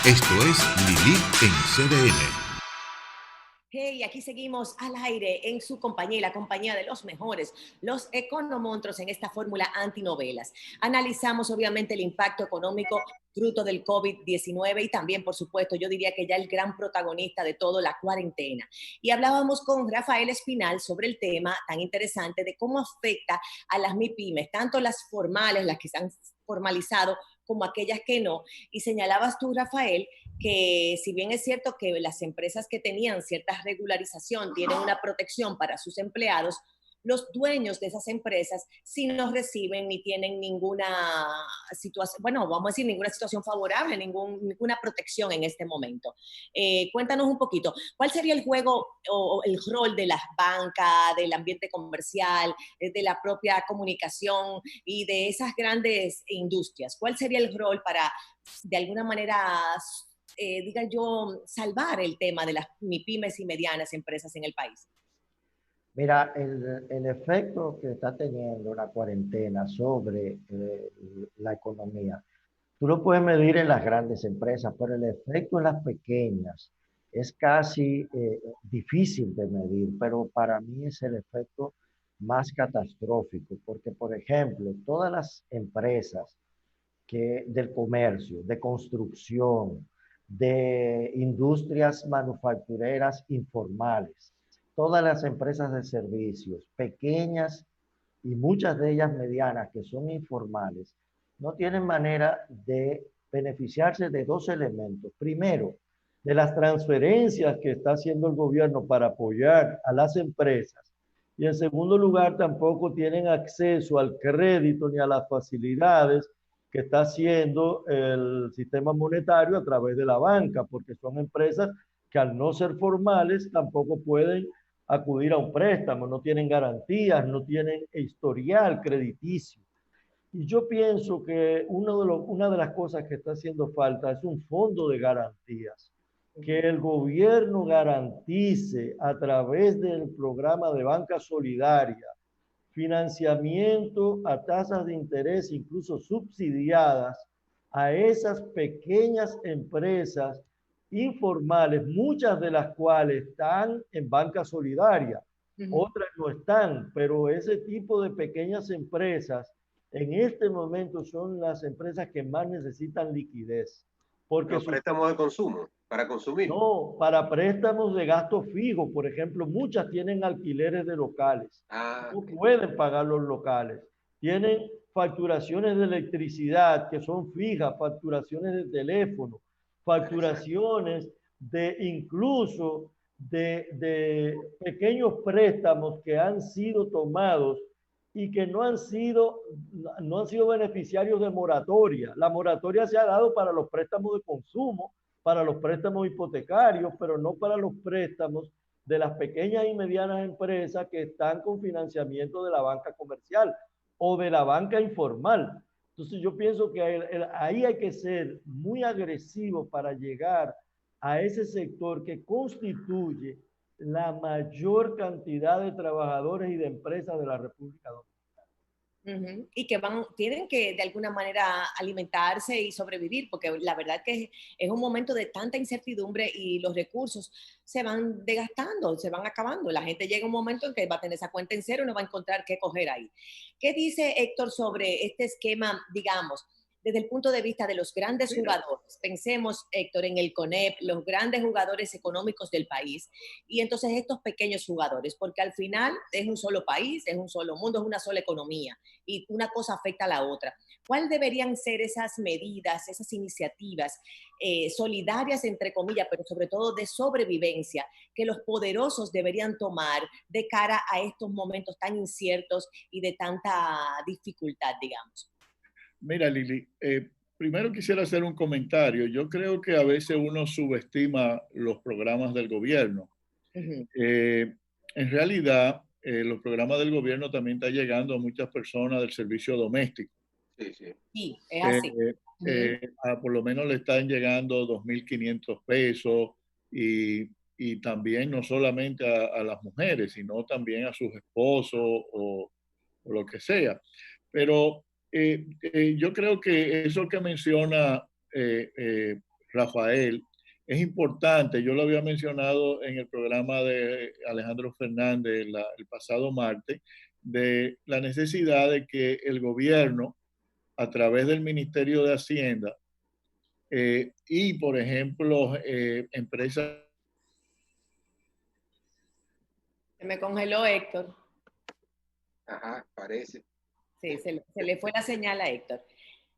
Esto es Lili en CDN. Hey, aquí seguimos al aire en su compañía y la compañía de los mejores, los economontros en esta fórmula antinovelas. Analizamos obviamente el impacto económico fruto del COVID-19 y también, por supuesto, yo diría que ya el gran protagonista de todo, la cuarentena. Y hablábamos con Rafael Espinal sobre el tema tan interesante de cómo afecta a las MIPYMES, tanto las formales, las que se han formalizado, como aquellas que no. Y señalabas tú, Rafael, que si bien es cierto que las empresas que tenían cierta regularización tienen una protección para sus empleados, los dueños de esas empresas sí no reciben ni tienen ninguna situación, bueno, vamos a decir, ninguna situación favorable, ninguna protección en este momento. Cuéntanos un poquito, ¿cuál sería el juego o el rol de las bancas, del ambiente comercial, de la propia comunicación y de esas grandes industrias? ¿Cuál sería el rol para, de alguna manera, diga yo, salvar el tema de las MIPYMES y medianas empresas en el país? Mira, el efecto que está teniendo la cuarentena sobre la economía, tú lo puedes medir en las grandes empresas, pero el efecto en las pequeñas es casi difícil de medir, pero para mí es el efecto más catastrófico, porque, por ejemplo, todas las empresas del comercio, de construcción, de industrias manufactureras informales, todas las empresas de servicios, pequeñas y muchas de ellas medianas que son informales, no tienen manera de beneficiarse de dos elementos. Primero, de las transferencias que está haciendo el gobierno para apoyar a las empresas. Y en segundo lugar, tampoco tienen acceso al crédito ni a las facilidades que está haciendo el sistema monetario a través de la banca, porque son empresas que al no ser formales tampoco pueden acudir a un préstamo, no tienen garantías, no tienen historial crediticio. Y yo pienso que una de las cosas que está haciendo falta es un fondo de garantías, que el gobierno garantice a través del programa de banca solidaria financiamiento a tasas de interés incluso subsidiadas a esas pequeñas empresas informales, muchas de las cuales están en banca solidaria, otras no están, pero ese tipo de pequeñas empresas en este momento son las empresas que más necesitan liquidez. Porque los préstamos de consumo, para consumir. no, para préstamos de gasto fijo, por ejemplo, muchas tienen alquileres de locales. No Okay. pueden pagar los locales. Tienen facturaciones de electricidad que son fijas, facturaciones de teléfono, facturaciones de incluso de pequeños préstamos que han sido tomados y que no han sido beneficiarios de moratoria. La moratoria se ha dado para los préstamos de consumo, para los préstamos hipotecarios, pero no para los préstamos de las pequeñas y medianas empresas que están con financiamiento de la banca comercial o de la banca informal. Entonces yo pienso que ahí hay que ser muy agresivo para llegar a ese sector que constituye la mayor cantidad de trabajadores y de empresas de la República Dominicana. Y que tienen que de alguna manera alimentarse y sobrevivir, porque la verdad que es un momento de tanta incertidumbre y los recursos se van desgastando, se van acabando. La gente llega un momento en que va a tener esa cuenta en cero y no va a encontrar qué coger ahí. ¿Qué dice Héctor sobre este esquema, digamos, desde el punto de vista de los grandes jugadores? Pensemos, Héctor, en el CONEP, los grandes jugadores económicos del país, y entonces estos pequeños jugadores, porque al final es un solo país, es un solo mundo, es una sola economía y una cosa afecta a la otra. ¿Cuáles deberían ser esas medidas, esas iniciativas solidarias, entre comillas, pero sobre todo de sobrevivencia, que los poderosos deberían tomar de cara a estos momentos tan inciertos y de tanta dificultad, digamos? Mira, Lili, primero quisiera hacer un comentario. Yo creo que a veces uno subestima los programas del gobierno. En realidad, los programas del gobierno también están llegando a muchas personas del servicio doméstico. Sí, sí. Sí, es así. Por lo menos le están llegando 2.500 pesos y también no solamente a las mujeres, sino también a sus esposos o lo que sea. Pero yo creo que eso que menciona Rafael, es importante, yo lo había mencionado en el programa de Alejandro Fernández el pasado martes, de la necesidad de que el gobierno, a través del Ministerio de Hacienda y, por ejemplo, empresas... Se me congeló Héctor. Ajá, parece. Sí, se le fue la señal a Héctor.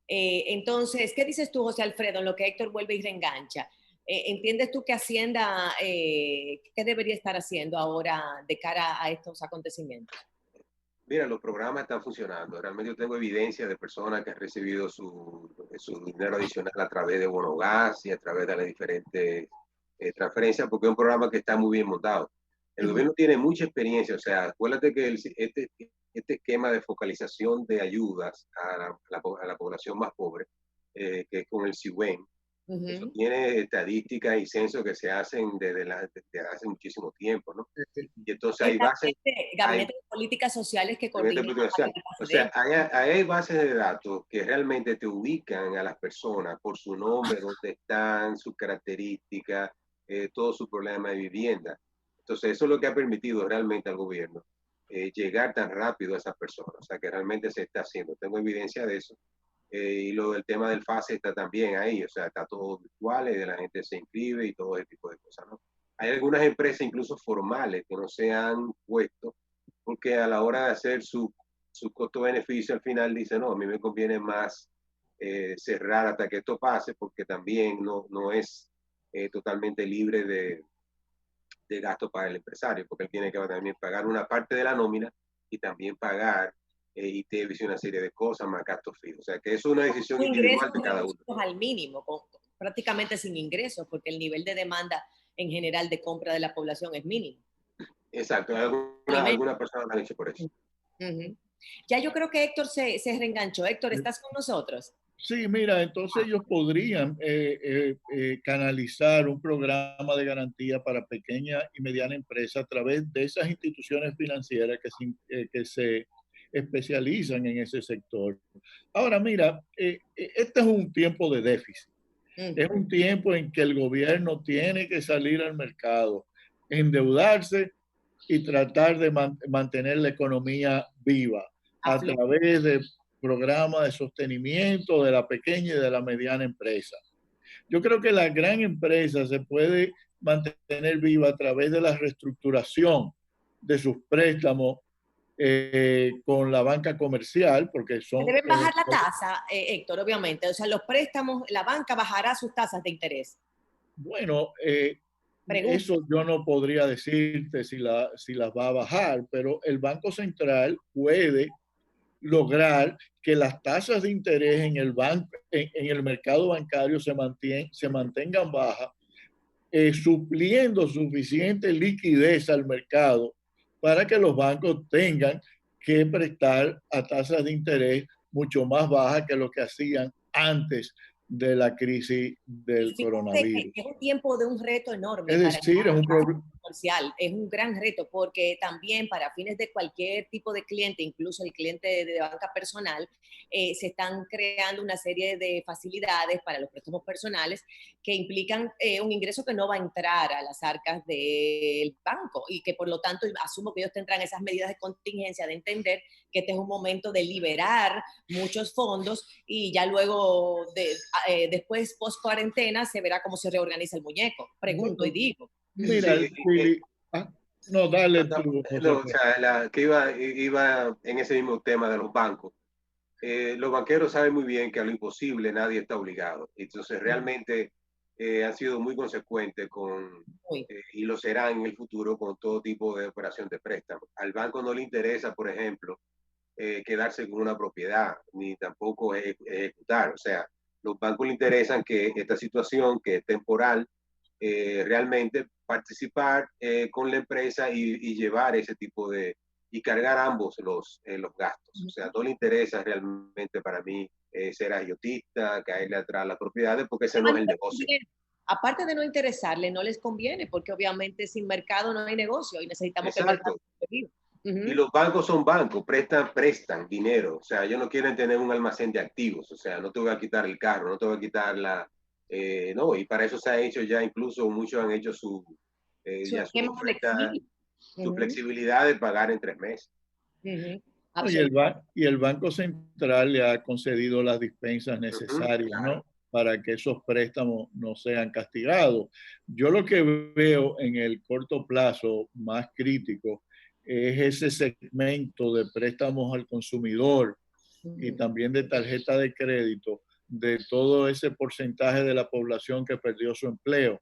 Entonces, ¿qué dices tú, José Alfredo, en lo que Héctor vuelve y reengancha? ¿Entiendes tú que Hacienda, qué debería estar haciendo ahora de cara a estos acontecimientos? Mira, los programas están funcionando. Realmente yo tengo evidencia de personas que han recibido su dinero adicional a través de bono gas y a través de las diferentes transferencias, porque es un programa que está muy bien montado. El gobierno tiene mucha experiencia, o sea, acuérdate que este esquema de focalización de ayudas a la población más pobre, que es con el CIWEN, eso tiene estadísticas y censos que se hacen desde hace muchísimo tiempo, ¿no? Y entonces hay bases... Gabinete de Políticas Sociales que coordina. O sea, hay bases de datos que realmente te ubican a las personas por su nombre, dónde están, sus características, todo su problema de vivienda. Entonces, eso es lo que ha permitido realmente al gobierno llegar tan rápido a esas personas. O sea, que realmente se está haciendo. Tengo evidencia de eso. Y lo del tema del FASE está también ahí. O sea, está todo virtual, y la gente se inscribe y todo ese tipo de cosas, ¿no? Hay algunas empresas, incluso formales, que no se han puesto porque a la hora de hacer su costo-beneficio al final dice, no, a mí me conviene más cerrar hasta que esto pase, porque también no es totalmente libre de gasto para el empresario, porque él tiene que también pagar una parte de la nómina y también pagar ITEVIS y una serie de cosas, más gastos fijos. O sea, que es una decisión individual de cada uno. Al mínimo, prácticamente sin ingresos, porque el nivel de demanda en general de compra de la población es mínimo. Exacto, alguna persona lo han hecho por eso. Ya yo creo que Héctor se reenganchó. Héctor, ¿estás con nosotros? Sí, mira, entonces ellos podrían canalizar un programa de garantía para pequeña y mediana empresa a través de esas instituciones financieras que se especializan en ese sector. Ahora, mira, este es un tiempo de déficit. Es un tiempo en que el gobierno tiene que salir al mercado, endeudarse y tratar de mantener la economía viva a través de programas de sostenimiento de la pequeña y de la mediana empresa. Yo creo que la gran empresa se puede mantener viva a través de la reestructuración de sus préstamos con la banca comercial, porque son... Deben bajar la tasa, Héctor, obviamente. O sea, los préstamos, la banca bajará sus tasas de interés. Bueno, eso yo no podría decirte si las va a bajar, pero el Banco Central puede lograr que las tasas de interés en el mercado bancario se mantengan bajas, supliendo suficiente liquidez al mercado para que los bancos tengan que prestar a tasas de interés mucho más bajas que lo que hacían antes de la crisis del coronavirus. Es un tiempo de un reto enorme. Es decir, es un problema comercial, es un gran reto porque también para fines de cualquier tipo de cliente, incluso el cliente de banca personal, se están creando una serie de facilidades para los préstamos personales que implican un ingreso que no va a entrar a las arcas del banco y que por lo tanto asumo que ellos tendrán esas medidas de contingencia de entender que este es un momento de liberar muchos fondos y ya luego después post cuarentena se verá cómo se reorganiza el muñeco. Pregunto y digo. Mira, no, dale tú. No, o sea, que iba en ese mismo tema de los bancos. Los banqueros saben muy bien que a lo imposible nadie está obligado. Entonces, realmente han sido muy consecuentes y lo serán en el futuro con todo tipo de operación de préstamo. Al banco no le interesa, por ejemplo, quedarse con una propiedad, ni tampoco ejecutar. O sea, los bancos le interesan que esta situación, que es temporal, realmente participar con la empresa y llevar ese tipo y cargar ambos los gastos. O sea, no le interesa realmente para mí ser agiotista, caerle atrás a las propiedades, porque ese no es el negocio. Aparte de no interesarle, no les conviene, porque obviamente sin mercado no hay negocio y necesitamos que el mercado esté vivo. Y los bancos son bancos, prestan dinero. O sea, ellos no quieren tener un almacén de activos. O sea, no te voy a quitar el carro, no te voy a quitar No, y para eso se ha hecho ya, incluso muchos han hecho ya su esquema oferta, flexible. su flexibilidad de pagar en 3 meses. Y el Banco Central le ha concedido las dispensas necesarias, Claro. ¿no? Para que esos préstamos no sean castigados. Yo lo que veo en el corto plazo más crítico es ese segmento de préstamos al consumidor y también de tarjeta de crédito de todo ese porcentaje de la población que perdió su empleo.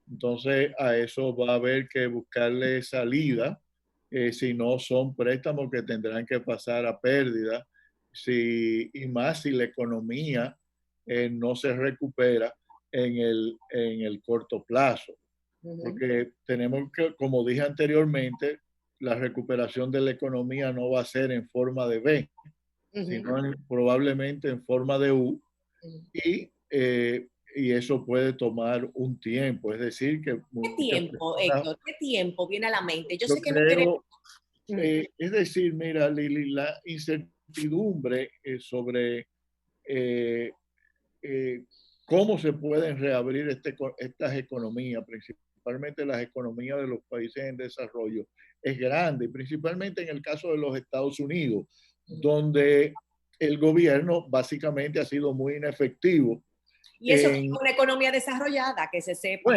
Entonces a eso va a haber que buscarle salida, si no son préstamos que tendrán que pasar a pérdida, y más si la economía no se recupera en el corto plazo. Porque tenemos que, como dije anteriormente, la recuperación de la economía no va a ser en forma de V, sino probablemente en forma de U, y eso puede tomar un tiempo. Es decir, que ¿Qué tiempo, Héctor? ¿Qué tiempo viene a la mente? Yo sé que no creo, queremos... es decir, mira, Lili, la incertidumbre sobre cómo se pueden reabrir estas economías, principalmente las economías de los países en desarrollo, es grande, principalmente en el caso de los Estados Unidos, donde el gobierno básicamente ha sido muy inefectivo. Y eso es una economía desarrollada, que se sepa.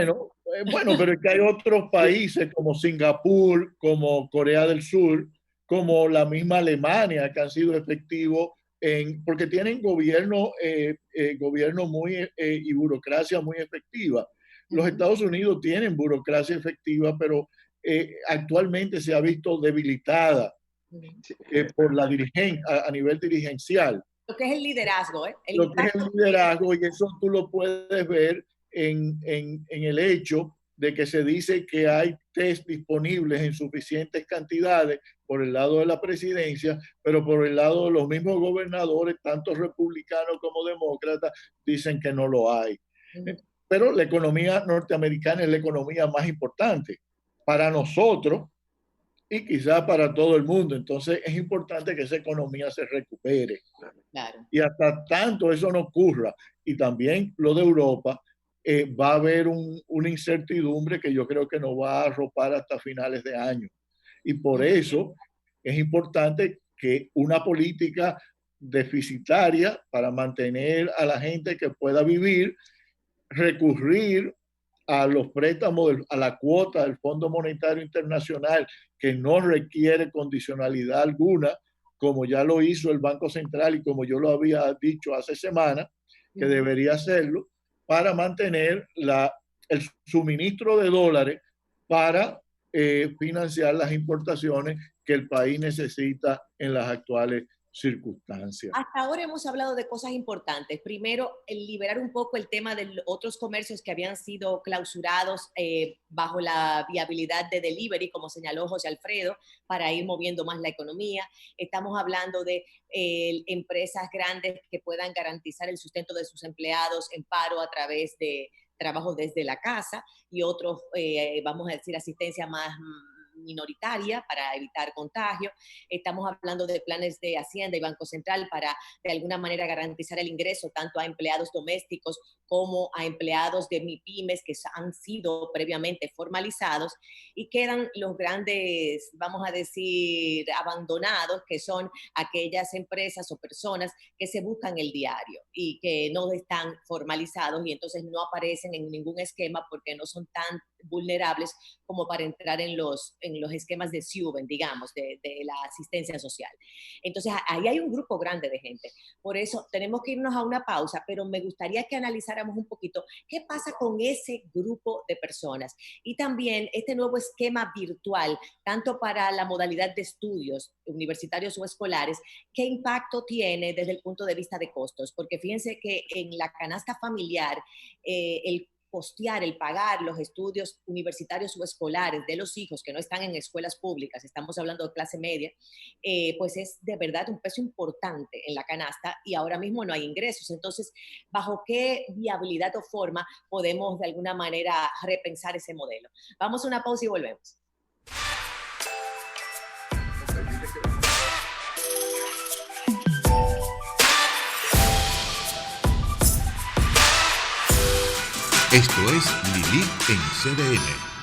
Bueno, pero es que hay otros países como Singapur, como Corea del Sur, como la misma Alemania, que han sido efectivos porque tienen gobierno muy y burocracia muy efectiva. Los Estados Unidos tienen burocracia efectiva, pero actualmente se ha visto debilitada por la a nivel dirigencial. Lo que es el liderazgo, ¿eh? Lo que es el liderazgo, y eso tú lo puedes ver en el hecho de que se dice que hay test disponibles en suficientes cantidades por el lado de la presidencia, pero por el lado de los mismos gobernadores, tanto republicanos como demócratas, dicen que no lo hay. Pero la economía norteamericana es la economía más importante para nosotros y quizás para todo el mundo. Entonces es importante que esa economía se recupere. Claro. Y hasta tanto eso no ocurra, y también lo de Europa, va a haber una incertidumbre que yo creo que nos va a arropar hasta finales de año. Y por eso es importante que una política deficitaria para mantener a la gente que pueda vivir, recurrir a los préstamos, a la cuota del Fondo Monetario Internacional, que no requiere condicionalidad alguna, como ya lo hizo el Banco Central y como yo lo había dicho hace semanas, que debería hacerlo, para mantener el suministro de dólares para financiar las importaciones que el país necesita en las actuales circunstancias. Hasta ahora hemos hablado de cosas importantes. Primero, el liberar un poco el tema de otros comercios que habían sido clausurados bajo la viabilidad de delivery, como señaló José Alfredo, para ir moviendo más la economía. Estamos hablando de empresas grandes que puedan garantizar el sustento de sus empleados en paro a través de trabajo desde la casa, y otros, vamos a decir, asistencia más minoritaria para evitar contagio. Estamos hablando de planes de Hacienda y Banco Central para de alguna manera garantizar el ingreso tanto a empleados domésticos como a empleados de MIPYMES que han sido previamente formalizados, y quedan los grandes, vamos a decir, abandonados, que son aquellas empresas o personas que se buscan el diario y que no están formalizados y entonces no aparecen en ningún esquema porque no son tan vulnerables como para entrar en los esquemas de SUBEN, digamos, de la asistencia social. Entonces, ahí hay un grupo grande de gente. Por eso tenemos que irnos a una pausa, pero me gustaría que analizáramos un poquito qué pasa con ese grupo de personas. Y también este nuevo esquema virtual, tanto para la modalidad de estudios universitarios o escolares, ¿qué impacto tiene desde el punto de vista de costos? Porque fíjense que en la canasta familiar, el costear, el pagar los estudios universitarios o escolares de los hijos que no están en escuelas públicas, estamos hablando de clase media, pues es de verdad un peso importante en la canasta y ahora mismo no hay ingresos. Entonces, ¿bajo qué viabilidad o forma podemos de alguna manera repensar ese modelo? Vamos a una pausa y volvemos. Esto es Lili en CDN.